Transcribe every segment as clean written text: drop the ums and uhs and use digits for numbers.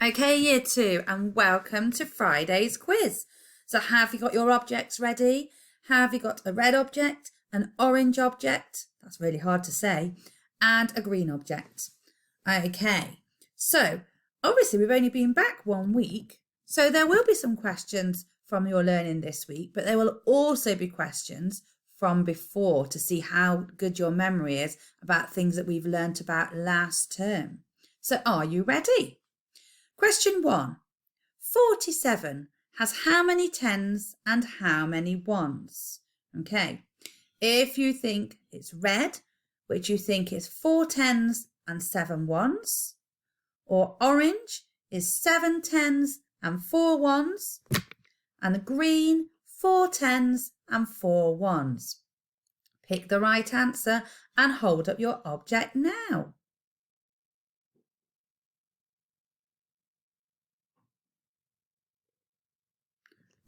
Okay, year two, and welcome to Friday's quiz. So have you got your objects ready? Have you got a red object, an orange object, that's really hard to say, and a green object? Okay, so obviously we've only been back 1 week, so there will be some questions from your learning this week, but there will also be questions from before to see how good your memory is about things that we've learnt about last term. So are you ready? Question 1. 47 has how many tens and how many ones? Okay, if you think it's red, which you think is 4 tens and 7 ones, or orange is 7 tens and 4 ones, and green 4 tens and 4 ones. Pick the right answer and hold up your object now.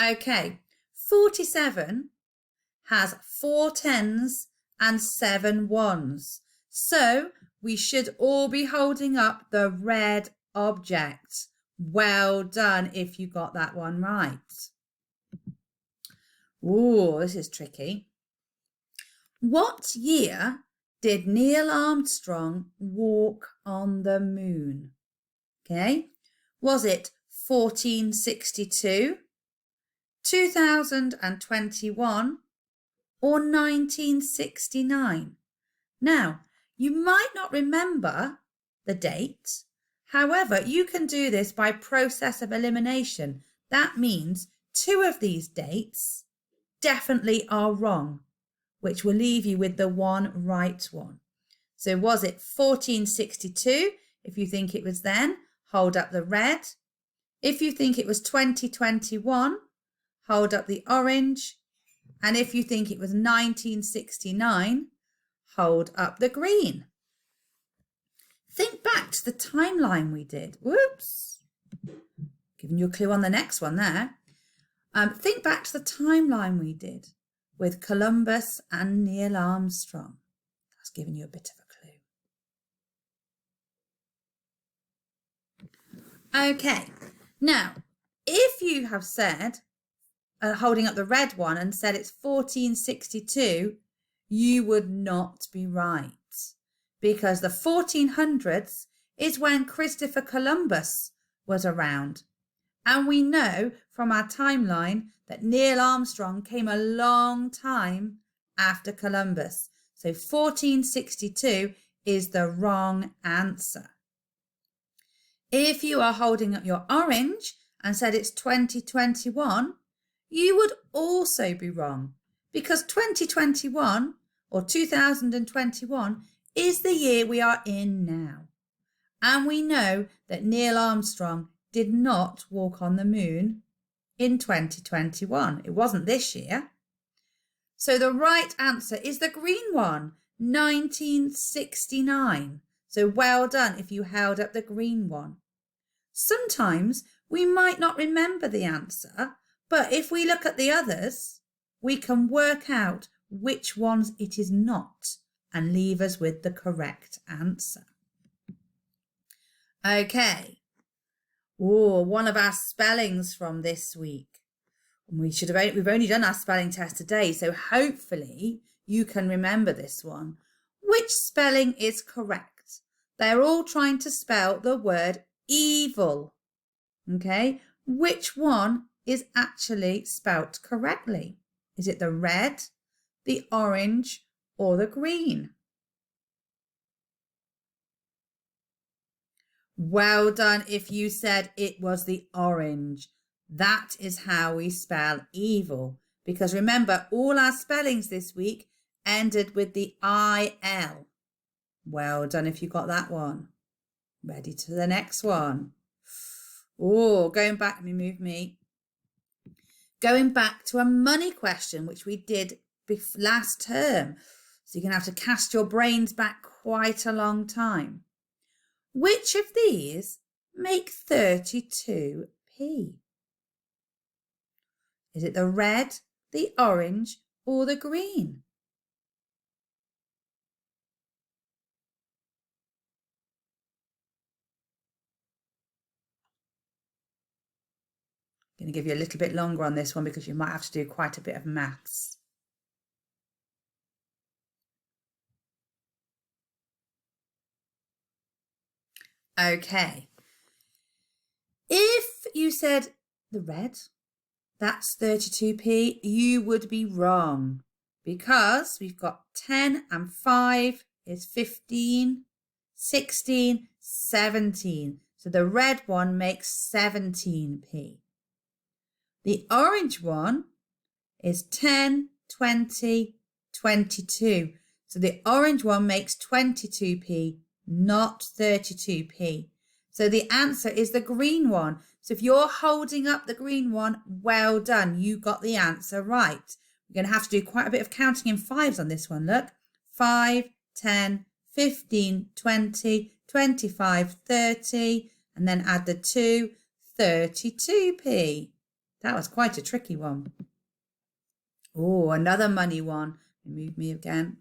Okay, 47 has 4 tens and 7 ones. So we should all be holding up the red object. Well done if you got that one right. Ooh, this is tricky. What year did Neil Armstrong walk on the moon? Okay, was it 1462, 2021, or 1969? Now, you might not remember the date. However, you can do this by process of elimination. That means 2 of these dates definitely are wrong, which will leave you with the one right one. So was it 1462? If you think it was then, hold up the red. If you think it was 2021, hold up the orange. And if you think it was 1969, hold up the green. Think back to the timeline we did. Whoops. Giving you a clue on the next one there. Think back to the timeline we did with Columbus and Neil Armstrong. That's giving you a bit of a clue. Okay. Now, if you have said, holding up the red one and said it's 1462, you would not be right, because the 1400s is when Christopher Columbus was around. And we know from our timeline that Neil Armstrong came a long time after Columbus. So 1462 is the wrong answer. If you are holding up your orange and said it's 2021, you would also be wrong, because 2021 or 2021 is the year we are in now. And we know that Neil Armstrong did not walk on the moon in 2021. It wasn't this year. So the right answer is the green one, 1969. So well done if you held up the green one. Sometimes we might not remember the answer, but if we look at the others, we can work out which ones it is not and leave us with the correct answer. Okay. Oh, one of our spellings from this week. We've only done our spelling test today, so hopefully you can remember this one. Which spelling is correct? They're all trying to spell the word evil. Okay, which one is actually spelt correctly? Is it the red, the orange, or the green? Well done if you said it was the orange. That is how we spell evil. Because remember, all our spellings this week ended with the IL. Well done if you got that one. Ready to the next one. Oh, going back, let me move me. Going back to a money question, which we did last term. So you're going to have to cast your brains back quite a long time. Which of these make 32p? Is it the red, the orange, or the green? I'm going to give you a little bit longer on this one because you might have to do quite a bit of maths. Okay. If you said the red, that's 32p, you would be wrong because we've got 10 and 5 is 15, 16, 17. So the red one makes 17p. The orange one is 10, 20, 22. So the orange one makes 22p, not 32p. So the answer is the green one. So if you're holding up the green one, well done. You got the answer right. We're going to have to do quite a bit of counting in fives on this one. Look, 5, 10, 15, 20, 25, 30, and then add the 2, 32p. That was quite a tricky one. Oh, another money one. Move me again.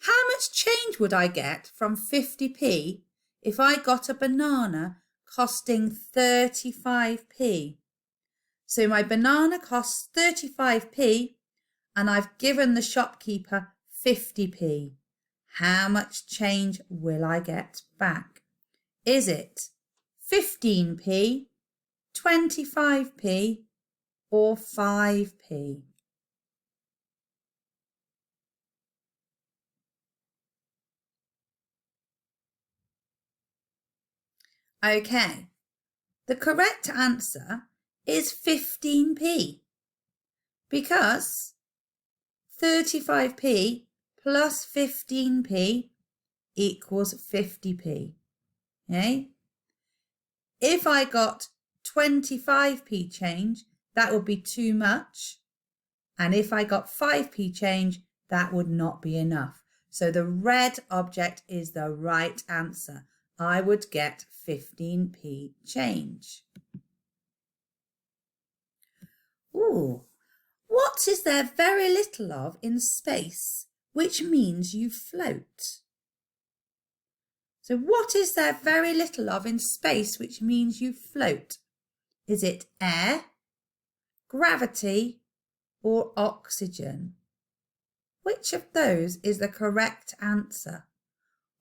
How much change would I get from 50p if I got a banana costing 35p? So my banana costs 35p and I've given the shopkeeper 50p. How much change will I get back? Is it 15p, 25p or 5p? Okay, the correct answer is 15p because 35p plus 15p equals 50p. Okay? If I got 25p change, that would be too much. And if I got 5p change, that would not be enough. So the red object is the right answer. I would get 15p change. Ooh, what is there very little of in space, which means you float? So what is there very little of in space, which means you float? Is it air, gravity, or oxygen? Which of those is the correct answer?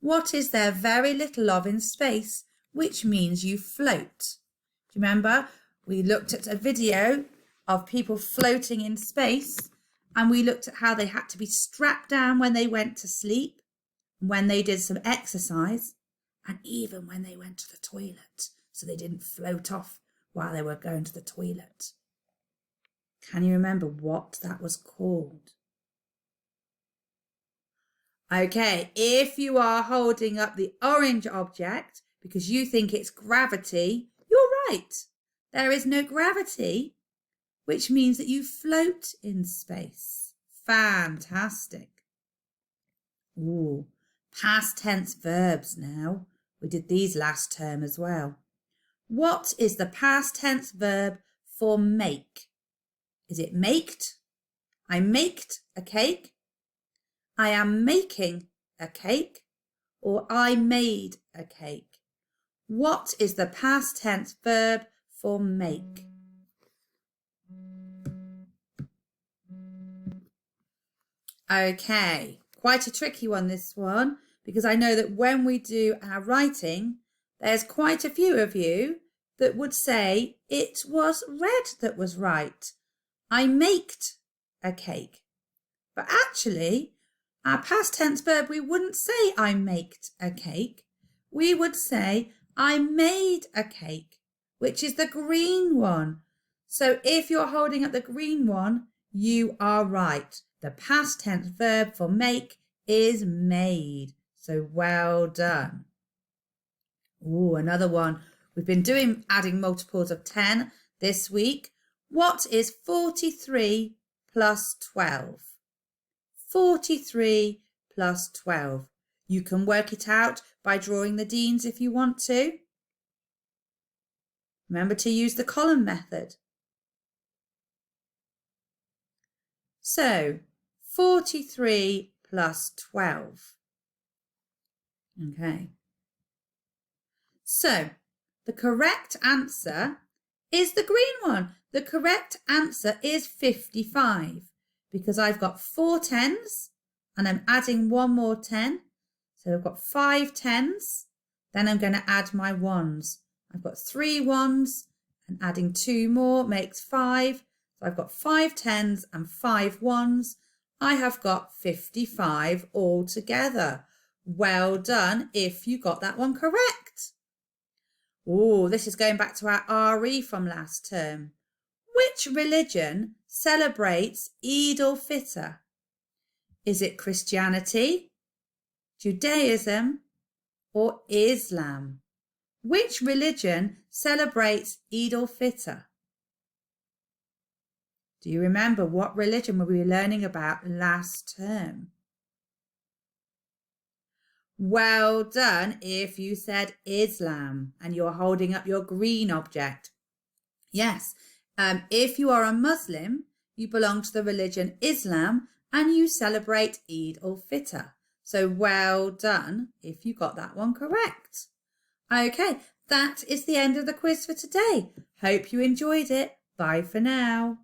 What is there very little of in space, which means you float? Do you remember? We looked at a video of people floating in space and we looked at how they had to be strapped down when they went to sleep, when they did some exercise, and even when they went to the toilet, so they didn't float off while they were going to the toilet. Can you remember what that was called? Okay, if you are holding up the orange object because you think it's gravity, you're right. There is no gravity, which means that you float in space. Fantastic. Ooh, past tense verbs now. We did these last term as well. What is the past tense verb for make? Is it maked? I maked a cake. I am making a cake, or I made a cake. What is the past tense verb for make? Okay, quite a tricky one, this one, because I know that when we do our writing, there's quite a few of you that would say it was red that was right. I maked a cake. But actually, our past tense verb, we wouldn't say I maked a cake. We would say I made a cake, which is the green one. So if you're holding up the green one, you are right. The past tense verb for make is made. So well done. Ooh, another one. We've been doing adding multiples of 10 this week. What is 43 plus 12? 43 plus 12. You can work it out by drawing the Deans if you want to. Remember to use the column method. So 43 plus 12. Okay. So the correct answer is the green one. The correct answer is 55 because I've got 4 10s and I'm adding one more 10. So I've got 5 10s. Then I'm going to add my 1s. I've got 3 1s and adding 2 more makes 5. So I've got 5 10s and 5 1s. I have got 55 altogether. Well done if you got that one correct. Oh, this is going back to our RE from last term. Which religion celebrates Eid al-Fitr? Is it Christianity, Judaism, or Islam? Which religion celebrates Eid al-Fitr? Do you remember what religion were we learning about last term? Well done if you said Islam and you're holding up your green object. Yes, if you are a Muslim, you belong to the religion Islam and you celebrate Eid al-Fitr. So well done if you got that one correct. Okay, that is the end of the quiz for today. Hope you enjoyed it. Bye for now.